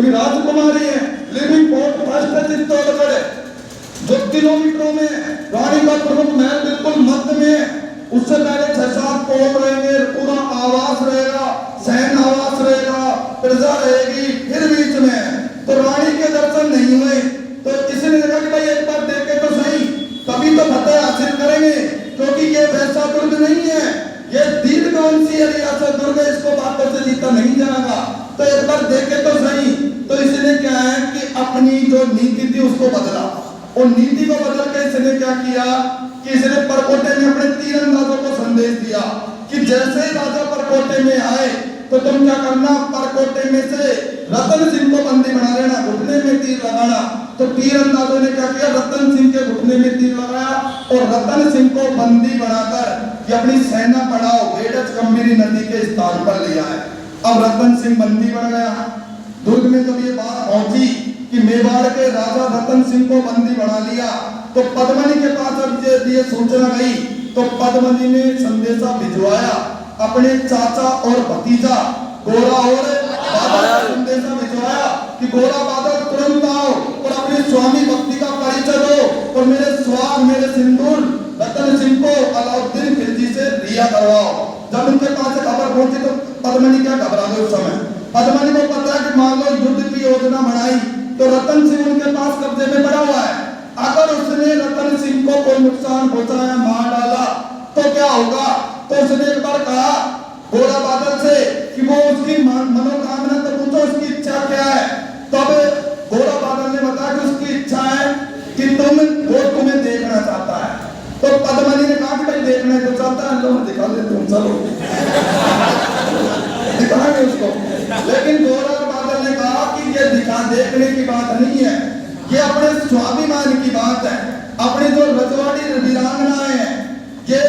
क्योंकि राजकुमारी है, living port first है चित्तौड़गढ़, जो किलोमीटरों में रानी का प्रमुख महल बिल्कुल मध्य में, उससे पहले 6-7 पोर्ट रहेंगे, पूरा आवास रहेगा, सैन्य आवास रहेगा, प्रजा रहेगी, फिर बीच में तो रानी के दर्शन नहीं हुए, तो इसने कहा कि भाई एक बार देखे तो सही, तभी तो फतेह हासिल करेंगे, क्योंकि ये वैसा दुर्ग नहीं है, ये दीर्घवंशी रियासत दुर्ग, इसको वापस से जीता नहीं जाएगा, तो एक बार देखे तो सही। तो इसने क्या है कि अपनी जो नीति थी उसको बदला, और नीति को बदल के इसने क्या किया कि इसने परकोटे में अपने तीरंदाजों को संदेश दिया कि जैसे ही राजा परकोटे में आए तो तुम क्या करना, परकोटे में से रतन सिंह को बंदी बना लेना, घुटने में तीर लगाना। तो तीरंदाजों ने क्या किया, रतन सिंह के घुटने में तीर लगाया और रतन सिंह को बंदी बनाकर कि अपनी सेना बढ़ाओ बेडज गंभीरी नदी के स्थान पर ले आए। अब रतन सिंह बंदी बन गया। दुर्ग में जब ये बात पहुंची कि मेवाड़ के राजा रतन सिंह को बंदी बना लिया, तो पद्मनी के पास अब ये सूचना गई, तो पद्मनी ने संदेशा भिजवाया अपने चाचा और भतीजा गोरा और बादल, संदेशा भिजवाया कि गोरा बादल तुरंत आओ और अपने स्वामी भक्ति का परिचय दो और मेरे स्वाग मेरे सिंदूर रतन सिंह को अलाउद्दीन खिलजी से रिहा करवाओ। जब उनके पास खबर पहुंची तो पद्मनी क्या घबरा गई उस समय। पद्मनी को पता है कि मान लो युद्ध की योजना बनाई तो रतन सिंह उनके पास कब्जे में पड़ा हुआ है, अगर उसने रतन सिंह को कोई नुकसान पहुंचाया, मार डाला तो क्या होगा। तो उसने एक बार कहा गोरा बादल से कि वो उसकी मनोकामना तो पूछो, उसकी इच्छा क्या है। तब गोरा बादल ने बताया कि उसकी इच्छा है कि वो तुम्हें देखना चाहता है। तो पद्मनी ने कहा कि भाई देखना तो चाहता है, लो दिखा देते हूं, चलो दिखाएंगे उसको। लेकिन गोरा बादल ने कहा कि ये देखने की बात नहीं है, ये अपने स्वाभिमान की बात है। अपने जो रजवाड़ी वीरांगनाएं हैं, ये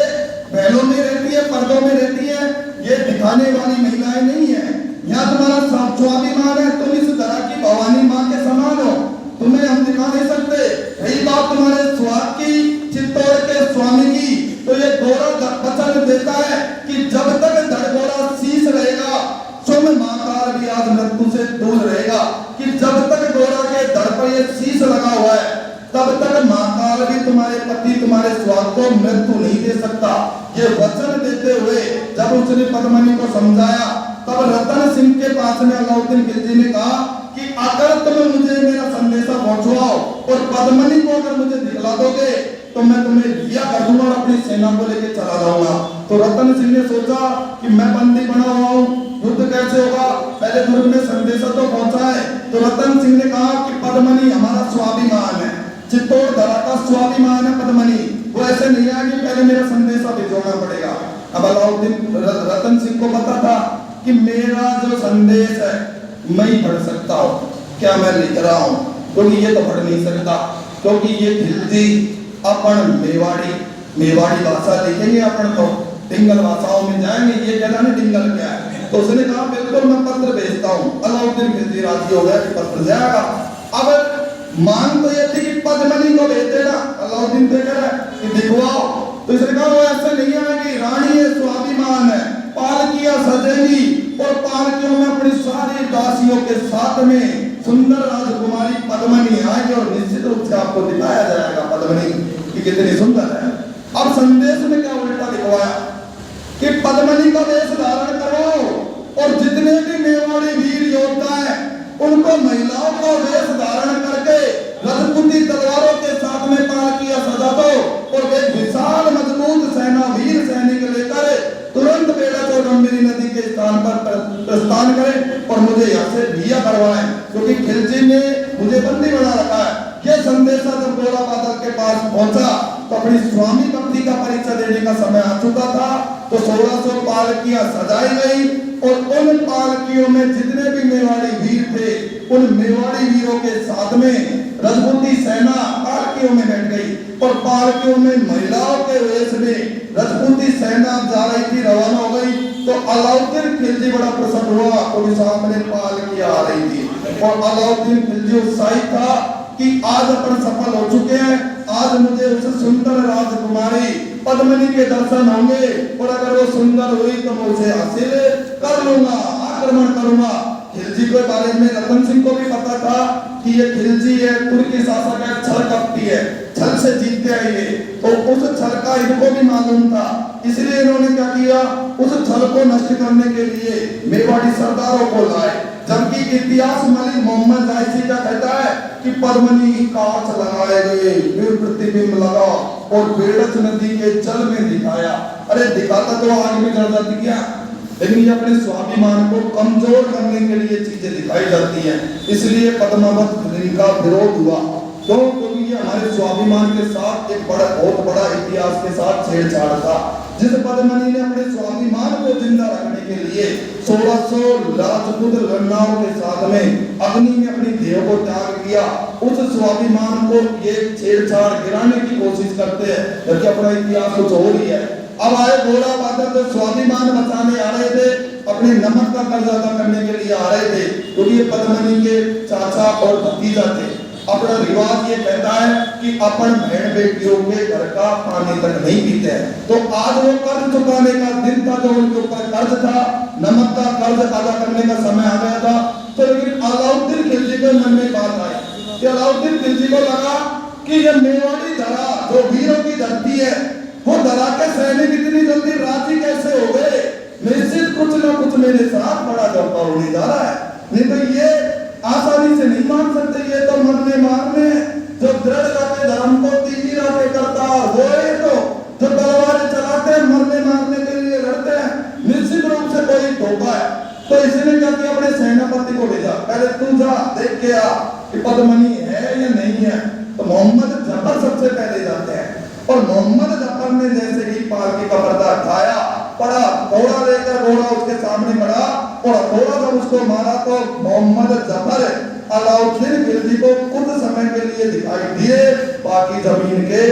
महलों में रहती है, पर्दों में रहती है, ये दिखाने वाली महिलाएं नहीं है। यहाँ तुम्हारा स्वाभिमान है, तुम इस तरह की भवानी माँ के समान हो, तुम्हें हम दिखा नहीं सकते। रही बात तुम्हारे स्वाद की, चित्तौड़ के स्वामी की, तो ये गोरा वचन देता है कि जब तक धड़गोरा शीश रहेगा सुम महाकाल भी आज मृत्यु से दूर रहेगा, कि जब तक गोरा के धड़ पर ये शीश लगा हुआ है तब तक महाकाल भी तुम्हारे पति तुम्हारे स्वाद को मृत्यु नहीं दे सकता। ये वचन देते हुए जब उसने पद्मनी को समझाया, तब रतन सिंह के पास में अलाउद्दीन खिलजी ने कहा कि अगर तुम मुझे मेरा संदेशा पहुंचवाओ और पद्मनी को अगर मुझे दिखला दोगे तो मैं तुम्हें रिहा कर दूंगा और अपनी सेना को लेकर चला जाऊंगा। तो रतन सिंह ने सोचा कि मैं बंदी बना हुआ हूं, युद्ध कैसे होगा, पहले दुर्ग में संदेशा तो पहुंचा है। तो रतन सिंह ने कहा कि पद्मनी हमारा स्वाभिमान है, चित्तौड़ धरा का स्वाभिमान है पद्मनी, वो ऐसे नहीं है कि पहले मेरा संदेशा भिजवाना पड़ेगा। अब अलाउद्दीन रतन सिंह को पता था कि मेरा जो संदेश है मैं ही पढ़ सकता हूँ, क्या मैं लिख रहा हूँ, क्योंकि ये तो पढ़ नहीं सकता, क्योंकि ये खिलजी अपन मेवाड़ी भाषा लिखेंगे, अपन तो डिंगल भाषाओं में जाएंगे, ये कहना नहीं डिंगल क्या है। तो उसने कहा बिल्कुल मैं पत्र भेजता हूँ। अलाउद्दीन खिलजी राजी हो गया कि पत्र जाएगा। अब मांग तो ये थी कि पद्मनी को भेज देना, अलाउद्दीन से कह रहा है कि दिखवाओ। तो इसने कहा वो ऐसे नहीं आएगी, रानी है, स्वाभिमान है, पालकियां सजेगी और पालकियों में अपनी सारी दासियों के साथ में सुंदर राजकुमारी पद्मनी आएगी और निश्चित रूप से आपको दिखाया जाएगा पद्मनी कि कितनी सुंदर है। अब संदेश में क्या उल्टा दिखवाया कि पद्मनी का वेश धारण करो और जितने भी मेवाड़ी वीर योद्धा हैं उनको महिलाओं को वेश धारण करके रजपूती तलवारों के साथ में पालकियां सजा दो और एक विशाल मजबूत सेना वीर सैनिक लेकर तुरंत बेडज और गंभीरी नदी के स्थान पर प्रस्थान करें और मुझे यहाँ से रिहा करवाएं, क्योंकि खिलजी ने मुझे बंदी बना रखा है। ये संदेशा जब गोरा बादल के पास पहुंचा तो अपनी स्वामी भक्ति का परिचय देने का समय आ चुका था। तो 1600 पालकियां सजाई गई और उन पालकियों में जितने भी मेवाड़ी वीर थे उन मेवाड़ी वीरों के साथ में रजपूती सेना पालकियों में बैठ गई और पालकियों में महिलाओं के वेश में रजपूती सेना जा रही थी, रवाना हो गई। तो अलाउद्दीन खिलजी बड़ा प्रसन्न हुआ, तो सामने पालकियां आ रही थी और अलाउद्दीन खिलजी उत्साहित था कि आज अपन सफल हो चुके हैं, आज मुझे उस सुंदर राजकुमारी पद्मनी के दर्शन होंगे और अगर वो सुंदर हुई तो मैं उसे हासिल कर लूंगा, आक्रमण करूंगा। खिलजी के बारे में रतन सिंह को भी पता था कि ये खिलजी है, तुर्की शासक है, छल कपटी है, छल से जीतते हैं ये, तो उस छल का इनको भी मालूम था। इसलिए इन्होंने क्या किया, उस छल को नष्ट करने के लिए मेवाड़ी सरदारों को लाए। जबकि इतिहास मलिक मोहम्मद जायसी का कहता है कि पद्मनी कांच लगाए गए, फिर प्रतिबिंब लगा और बेड़च नदी के जल में दिखाया। अरे दिखाता तो आग में जल जाती क्या, लेकिन ये अपने स्वाभिमान को कमजोर करने के लिए चीजें दिखाई जाती हैं। इसलिए पद्मावत इनका विरोध हुआ, क्योंकि ये हमारे स्वाभिमान के साथ एक बहुत बड़ा इतिहास के साथ छेड़छाड़ था। जिस पद्मनी ने अपने स्वाभिमान को जिंदा रखने के लिए 1600 राजपूत लड़नाओं के साथ में अग्नि में अपनी देह को त्याग किया, उस स्वाभिमान को ये छेड़छाड़ गिराने की कोशिश करते हैं, जबकि अपना इतिहास कुछ और ही है। अब आए घोड़ा बादल जो स्वाभिमान बचाने आ रहे थे, अपने नमक का कर्ज अदा करने के लिए आ रहे थे, क्योंकि ये पद्मनी के चाचा और भतीजा थे। अपना रिवाज ये कहता है कि अपन बहन बेटियों के घर का पानी तक नहीं पीते हैं। तो आज वो कर्ज चुकाने का दिन था, जो उनके ऊपर कर्ज था, नमक का कर्ज अदा करने का समय आ गया था। तो लेकिन अलाउद्दीन खिलजी के मन में बात आई कि अलाउद्दीन खिलजी को लगा कि ये मेवाड़ी धरा जो वीरों की धरती है, वो धरा के सैनिक इतनी जल्दी राजी कैसे हो गए। निश्चित कुछ ना कुछ मेरे साथ बड़ा गप्पा होने जा रहा है, नहीं तो ये आसानी से नहीं मान सकते। ये तो मरने मारने जो दृढ़ रहते धर्म को तीखी रहते करता, वो है तो जो तलवारें चलाते हैं मरने मारने के लिए लड़ते हैं, निश्चित रूप से कोई धोखा है। तो इसने क्या किया, अपने सेनापति को भेजा, पहले तू जा देख के आ कि पद्मनी है या नहीं है। तो मोहम्मद जफर सबसे पहले जाते हैं, और मोहम्मद जफर ने जैसे ही पालकी का पर्दा हटाया, पड़ा घोड़ा लेकर, घोड़ा उसके सामने पड़ा और घोड़ा जब उसको मारा तो मोहम्मद जफर अलाउद्दीन खिलजी को कुछ समय के लिए दिखाई दिए, बाकी जमीन के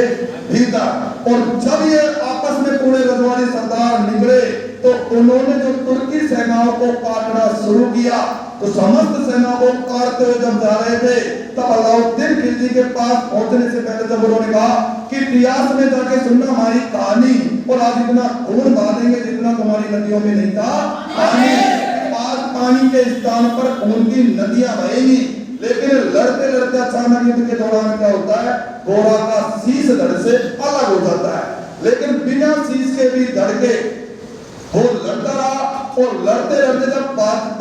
भीतर। और जब ये आपस में पूरे रजवाड़ी सरदार निकले तो उन्होंने जो तुर्की सेनाओं को काटना शुरू किया, तो समस्त सेना को काटते हुए जब जा रहे थे, तब अलाउद्दीन खिलजी के पास पहुंचने से पहले जब उन्होंने कहा कि इतिहास में जाके सुनना हमारी कहानी, और आज इतना खून बहाएंगे जितना तुम्हारी नदियों में नहीं था पानी। आज पानी के स्थान पर खून की नदियां बहेंगी। लेकिन लड़ते लड़ते अचानक युद्ध के दौरान क्या होता है, घोड़ा का शीश धड़ से अलग हो जाता है, लेकिन बिना शीश के भी धड़के वो लड़ता रहा। और लड़ते लड़ते जब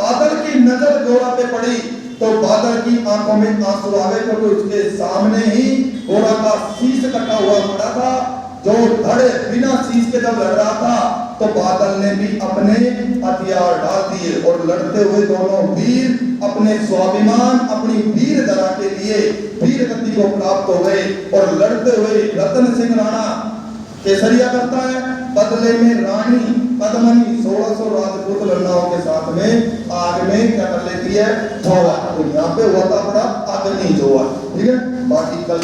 बादल की नजर घोड़ा पे पड़ी तो बादल की आंखों में आंसू आ गए, क्योंकि उसके सामने ही घोड़ा का शीश कटा हुआ पड़ा था, जो धड़े बिना शीश के जब लड़ रहा था। तो बादल ने भी अपने हथियार डाल दिए और लड़ते हुए दोनों वीर अपने स्वाभिमान, अपनी वीर धरा के लिए वीर गति को प्राप्त हो गए। और लड़ते हुए रतन सिंह राणा केसरिया करता है, बदले में रानी पद्मनी 1600 राजपूत लड़नाओं के साथ में आग में क्या कर लेती है, धोआ। तो यहाँ पे हुआ था बड़ा अग्नि धोआ। ठीक है, बाकी कल